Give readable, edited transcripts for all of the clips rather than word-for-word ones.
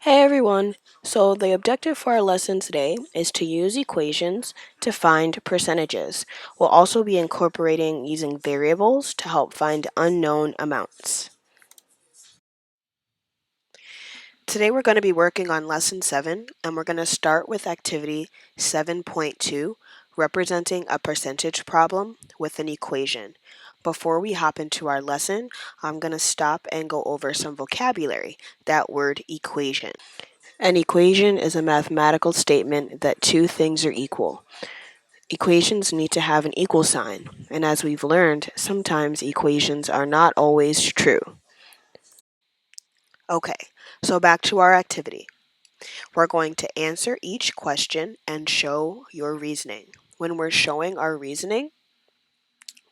Hey everyone! So the objective for our lesson today is to use equations to find percentages. We'll also be incorporating using variables to help find unknown amounts. Today we're going to be working on lesson 7 and we're going to start with activity 7.2, representing a percentage problem with an equation. Before we hop into our lesson, I'm going to stop and go over some vocabulary. That word equation. An equation is a mathematical statement that two things are equal. Equations need to have an equal sign, and as we've learned, sometimes equations are not always true. Okay, so back to our activity. We're going to answer each question and show your reasoning. When we're showing our reasoning,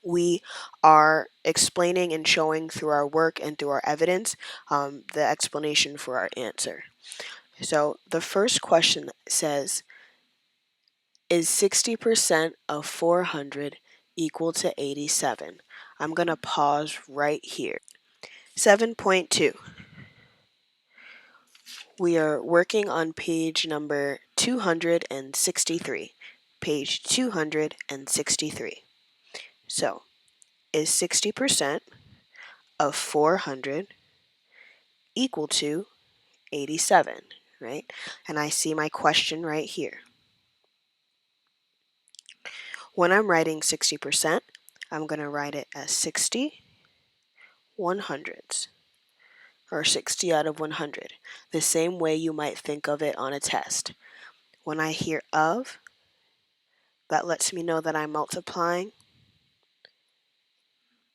we are explaining and showing through our work and through our evidence the explanation for our answer. So the first question says, is 60% of 400 equal to 87? I'm going to pause right here. 7.2. We are working on page number 263. Page 263. So, is 60% of 400 equal to 87, right? And I see my question right here. When I'm writing 60%, I'm going to write it as 60 100ths, or 60 out of 100, the same way you might think of it on a test. When I hear of, that lets me know that I'm multiplying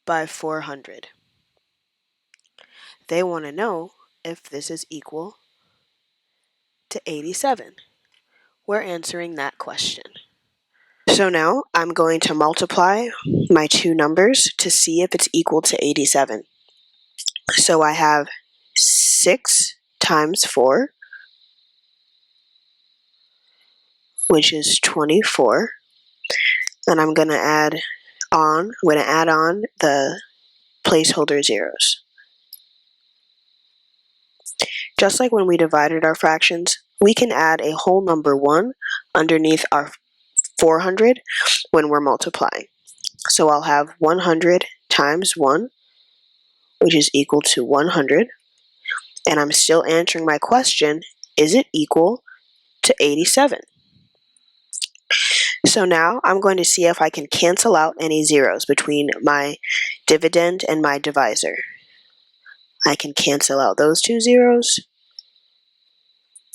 by 400. They want to know if this is equal to 87. We're answering that question. So now I'm going to multiply my two numbers to see if it's equal to 87. So I have 6 times 4, which is 24. And I'm going to add on the placeholder zeros. Just like when we divided our fractions, we can add a whole number 1 underneath our 400 when we're multiplying. So I'll have 100 times 1, which is equal to 100. And I'm still answering my question, is it equal to 87? So now I'm going to see if I can cancel out any zeros between my dividend and my divisor. I can cancel out those two zeros,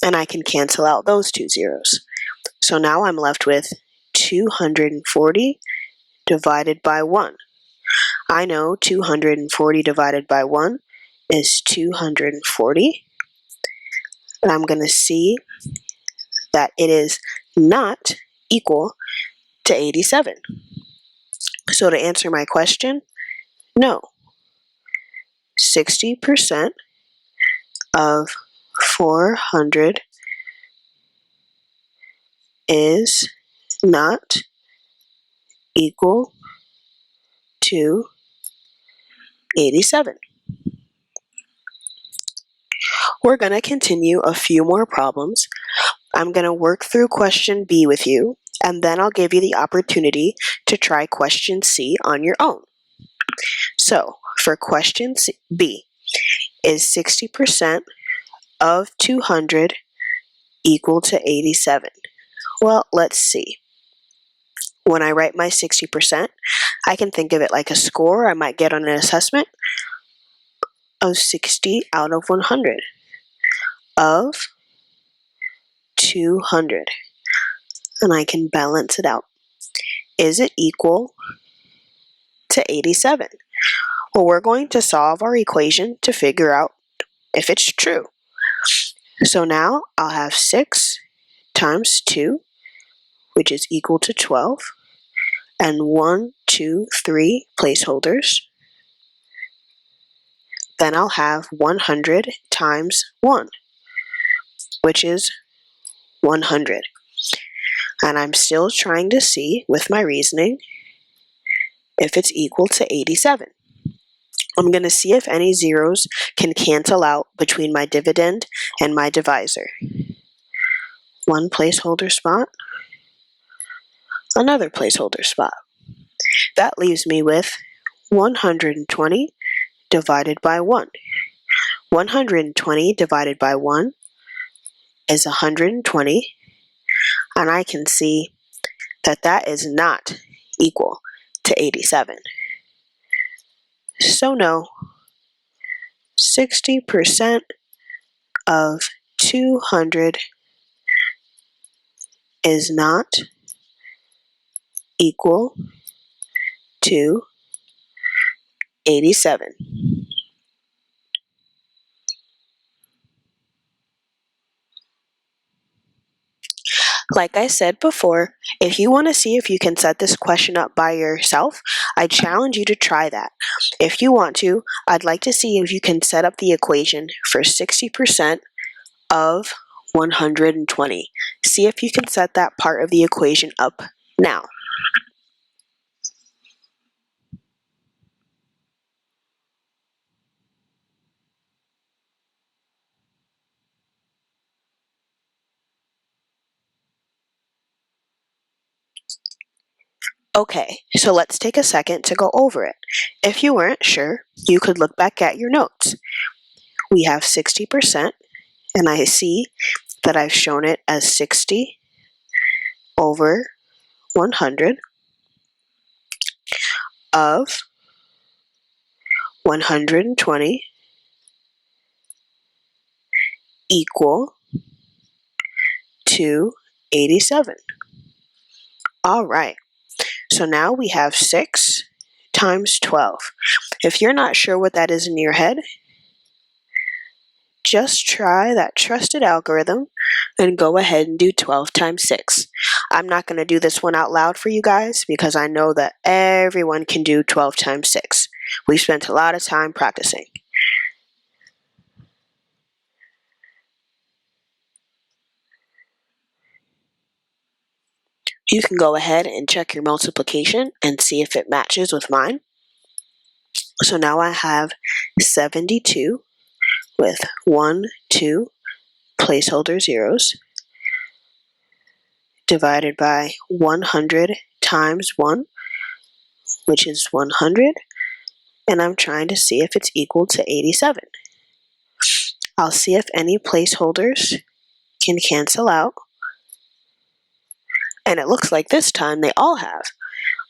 and I can cancel out those two zeros. So now I'm left with 240 divided by 1. I know 240 divided by 1 is 240, and I'm going to see that it is not equal to 87. So to answer my question, no. 60% of 400 is not equal to 87. We're going to continue a few more problems. I'm going to work through question B with you, and then I'll give you the opportunity to try question C on your own. So, for question B, is 60% of 200 equal to 87? Well, let's see. When I write my 60%, I can think of it like a score I might get on an assessment of 60 out of 100 of 200. And I can balance it out. Is it equal to 87? Well, we're going to solve our equation to figure out if it's true. So now I'll have 6 times 2, which is equal to 12, and 1, 2, 3 placeholders. Then I'll have 100 times 1, which is 100. And I'm still trying to see with my reasoning if it's equal to 87. I'm going to see if any zeros can cancel out between my dividend and my divisor. One placeholder spot, another placeholder spot. That leaves me with 120 divided by 1. 120 divided by 1 is 120, and I can see that that is not equal to 87. So no, 60% of 200 is not equal to 87. Like I said before, if you want to see if you can set this question up by yourself, I challenge you to try that. If you want to, I'd like to see if you can set up the equation for 60% of 120. See if you can set that part of the equation up now. Okay, so let's take a second to go over it. If you weren't sure, you could look back at your notes. We have 60%, and I see that I've shown it as 60 over 100 of 120 equal to 87. All right, so now we have 6 times 12. If you're not sure what that is in your head, just try that trusted algorithm and go ahead and do 12 times 6. I'm not going to do this one out loud for you guys because I know that everyone can do 12 times 6. We spent a lot of time practicing. You can go ahead and check your multiplication and see if it matches with mine. So now I have 72 with 1, 2 placeholder zeros divided by 100 times 1, which is 100, and I'm trying to see if it's equal to 87. I'll see if any placeholders can cancel out, and it looks like this time they all have.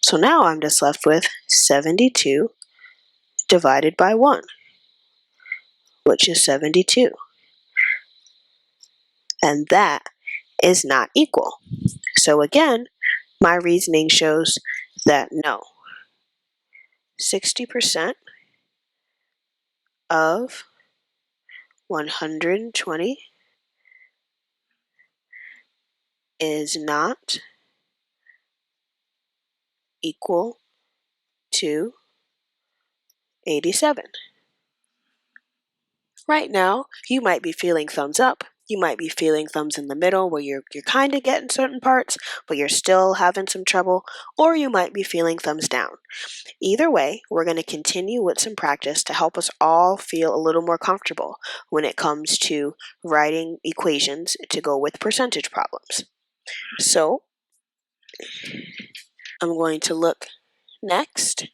So now I'm just left with 72 divided by 1, which is 72. And that is not equal. So again, my reasoning shows that no, 60% of 120 is not equal to 87. Right now, you might be feeling thumbs up. You might be feeling thumbs in the middle where you're kind of getting certain parts, but you're still having some trouble, or you might be feeling thumbs down. Either way, we're going to continue with some practice to help us all feel a little more comfortable when it comes to writing equations to go with percentage problems. So, I'm going to look next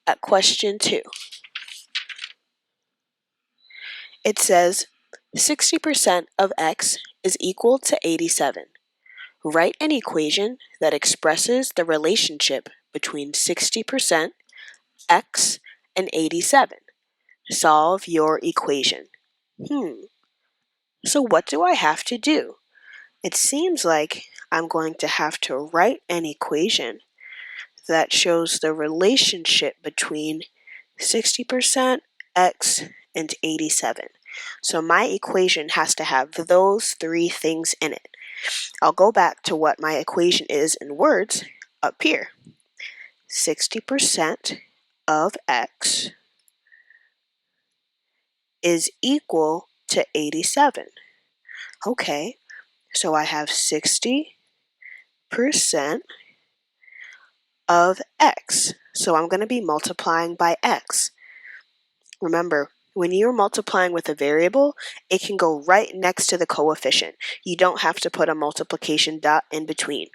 at question 2. It says 60% of x is equal to 87. Write an equation that expresses the relationship between 60%, x, and 87. Solve your equation. So what do I have to do? It seems like I'm going to have to write an equation that shows the relationship between 60%, x, and 87. So my equation has to have those 3 things in it. I'll go back to what my equation is in words up here. 60% of x is equal to 87. Okay, so I have 60% of x. So I'm going to be multiplying by x. Remember, when you're multiplying with a variable, it can go right next to the coefficient. You don't have to put a multiplication dot in between.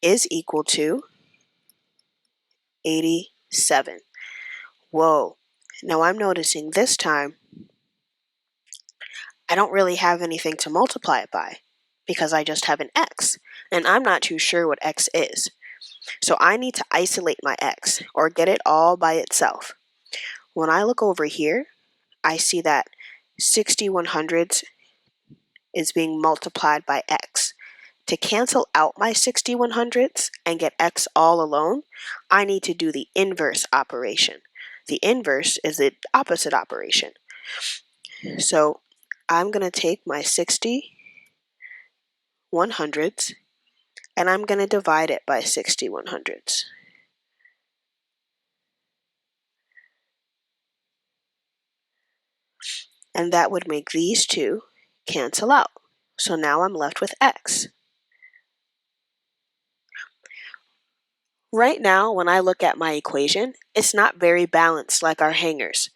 Is equal to 87. Whoa. Now I'm noticing this time I don't really have anything to multiply it by because I just have an x, and I'm not too sure what x is. So I need to isolate my x or get it all by itself. When I look over here, I see that 60/100ths is being multiplied by x. To cancel out my 60/100ths and get x all alone, I need to do the inverse operation. The inverse is the opposite operation. So I'm going to take my 60/100ths and I'm going to divide it by 60/100ths. And that would make these two cancel out. So now I'm left with x. Right now, when I look at my equation, it's not very balanced like our hangers.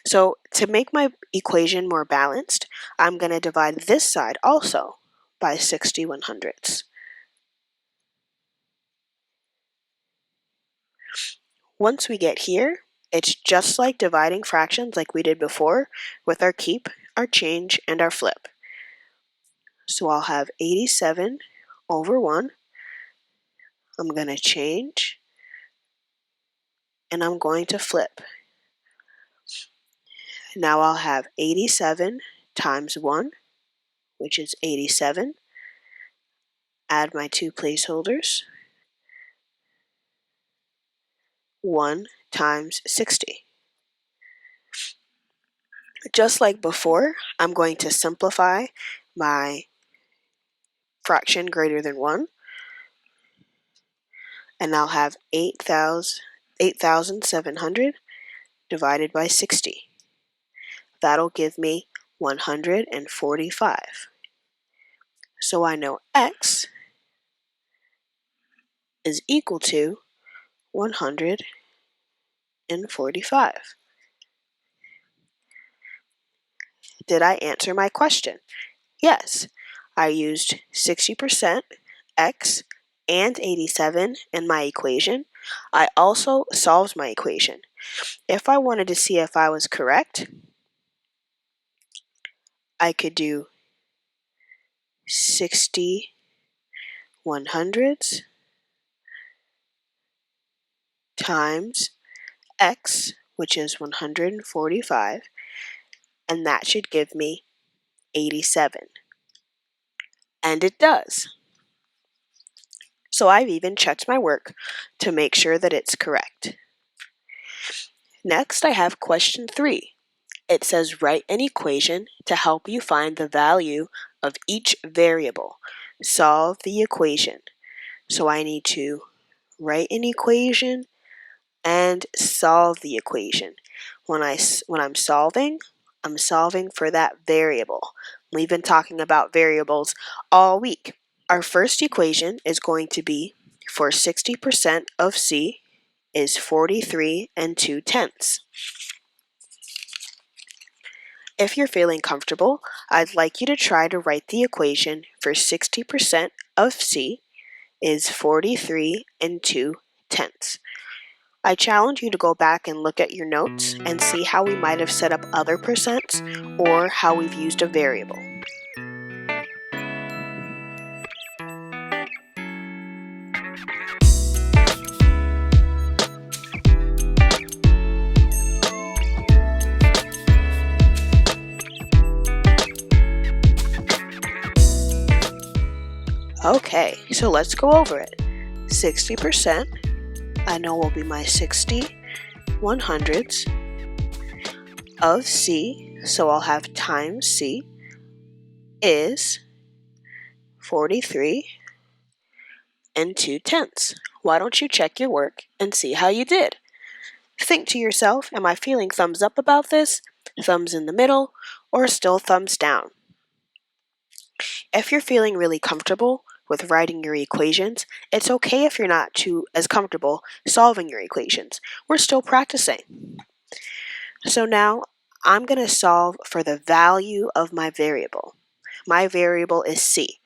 So to make my equation more balanced, I'm going to divide this side also by 60/100ths. Once we get here, it's just like dividing fractions like we did before with our keep, our change, and our flip. So I'll have 87/1. I'm going to change, and I'm going to flip. Now I'll have 87 times 1, which is 87. Add my two placeholders. 1 times 60. Just like before, I'm going to simplify my fraction greater than 1. And I'll have 8,700 divided by 60. That'll give me 145. So I know x is equal to 145. Did I answer my question? Yes, I used 60%, x, and 87 in my equation. I also solved my equation. If I wanted to see if I was correct, I could do 60/100ths times x, which is 145, and that should give me 87. And it does. So I've even checked my work to make sure that it's correct. Next, I have question 3. It says write an equation to help you find the value of each variable. Solve the equation. So I need to write an equation and solve the equation. When I'm solving for that variable. We've been talking about variables all week. Our first equation is going to be for 60% of C is 43 2/10. If you're feeling comfortable, I'd like you to try to write the equation for 60% of C is 43 2/10. I challenge you to go back and look at your notes and see how we might have set up other percents or how we've used a variable. Okay, so let's go over it. 60%, I know will be my 60/100ths of C, so I'll have times C, is 43 2/10. Why don't you check your work and see how you did? Think to yourself, am I feeling thumbs up about this, thumbs in the middle, or still thumbs down? If you're feeling really comfortable, with writing your equations, it's okay if you're not as comfortable solving your equations. We're still practicing. So now I'm going to solve for the value of my variable. My variable is c.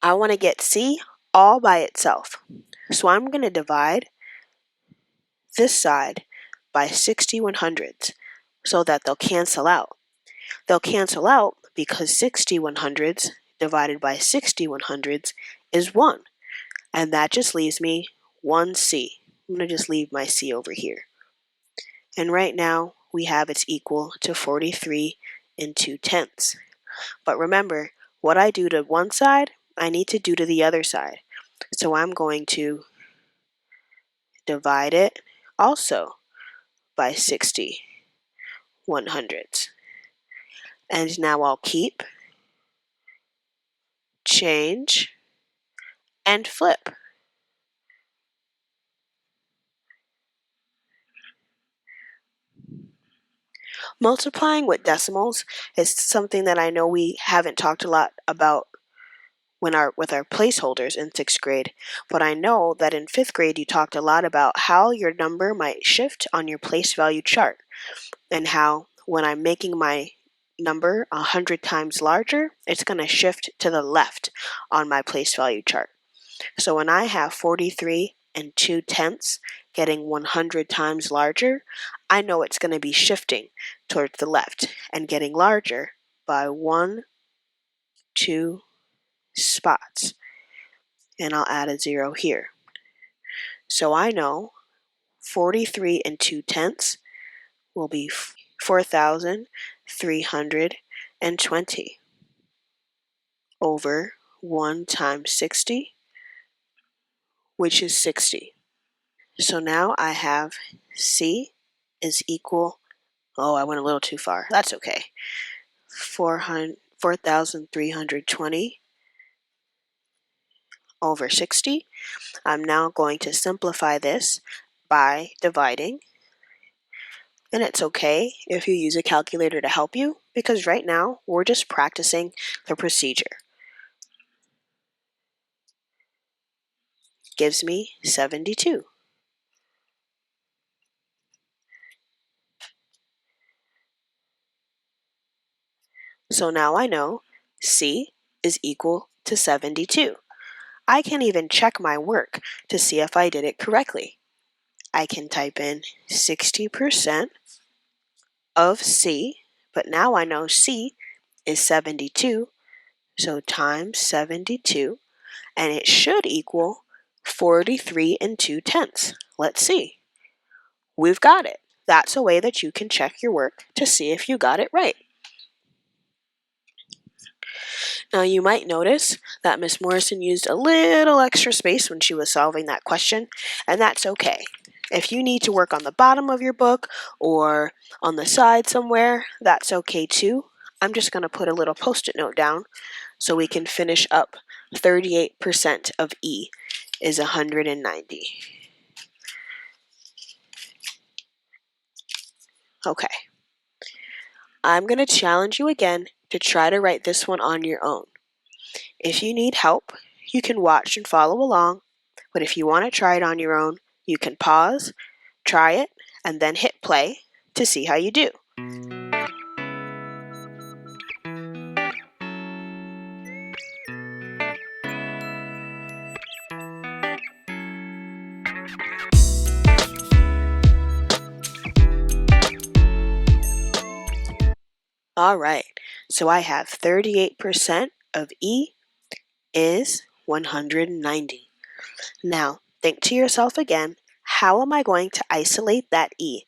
I want to get c all by itself. So I'm going to divide this side by 60/100ths so that they'll cancel out. They'll cancel out because 60/100ths divided by 60/100ths is 1. And that just leaves me 1c. I'm going to just leave my c over here. And right now we have it's equal to 43 2/10. But remember, what I do to one side, I need to do to the other side. So I'm going to divide it also by 60/100ths. And now I'll keep, change, and flip. Multiplying with decimals is something that I know we haven't talked a lot about with our placeholders in 6th grade, but I know that in 5th grade you talked a lot about how your number might shift on your place value chart, and how when I'm making my number 100 times larger, it's going to shift to the left on my place value chart. So when I have 43 2/10 getting 100 times larger, I know it's going to be shifting towards the left and getting larger by 1, 2 spots. And I'll add a 0 here. So I know 43 2/10 will be 4,320 over 1 times 60, which is 60. So now I have c is equal, I went a little too far. That's okay. 4,320 over 60. I'm now going to simplify this by dividing. And it's okay if you use a calculator to help you, because right now we're just practicing the procedure. Gives me 72. So now I know c is equal to 72. I can even check my work to see if I did it correctly. I can type in 60% of c, but now I know c is 72, so times 72, and it should equal 43 2/10. Let's see. We've got it. That's a way that you can check your work to see if you got it right. Now you might notice that Miss Morrison used a little extra space when she was solving that question, and that's okay. If you need to work on the bottom of your book or on the side somewhere, that's okay too. I'm just going to put a little post-it note down so we can finish up. 38% of E is 190. Okay. I'm going to challenge you again to try to write this one on your own. If you need help, you can watch and follow along, but if you want to try it on your own, you can pause, try it, and then hit play to see how you do. All right, so I have 38% of E is 190. Now, think to yourself again, how am I going to isolate that E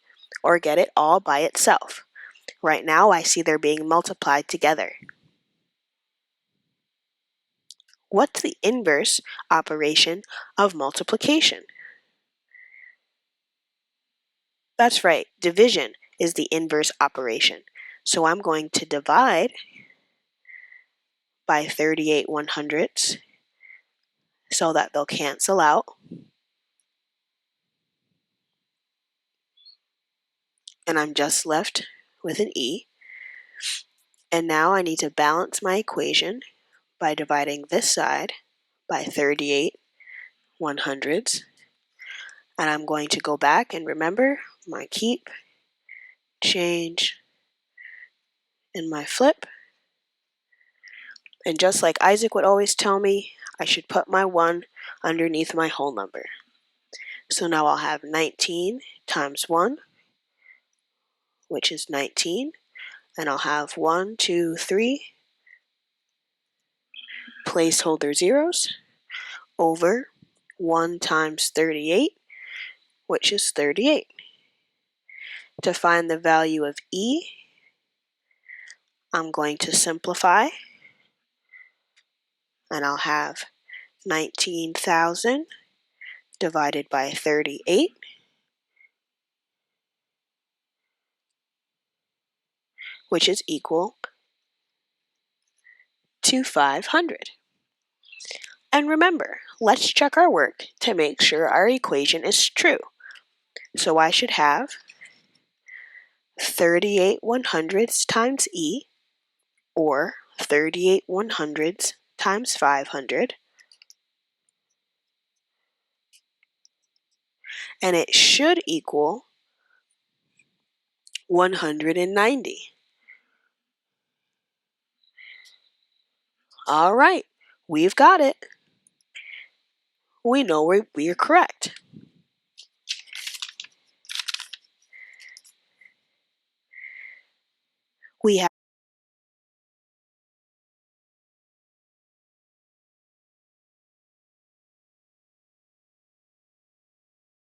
or get it all by itself? Right now, I see they're being multiplied together. What's the inverse operation of multiplication? That's right, division is the inverse operation. So I'm going to divide by 38/100ths so that they'll cancel out. And I'm just left with an E. And now I need to balance my equation by dividing this side by 38 100ths. And I'm going to go back and remember my keep, change, and my flip. And just like Isaac would always tell me, I should put my 1 underneath my whole number. So now I'll have 19 times 1, which is 19. And I'll have 1, 2, 3 placeholder zeros over 1 times 38, which is 38. To find the value of E, I'm going to simplify, and I'll have 19,000 divided by 38, which is equal to 500. And remember, let's check our work to make sure our equation is true. So I should have 38 100ths times E, or 38 100ths times 500, and it should equal 190. All right, we've got it. We know we're correct. We have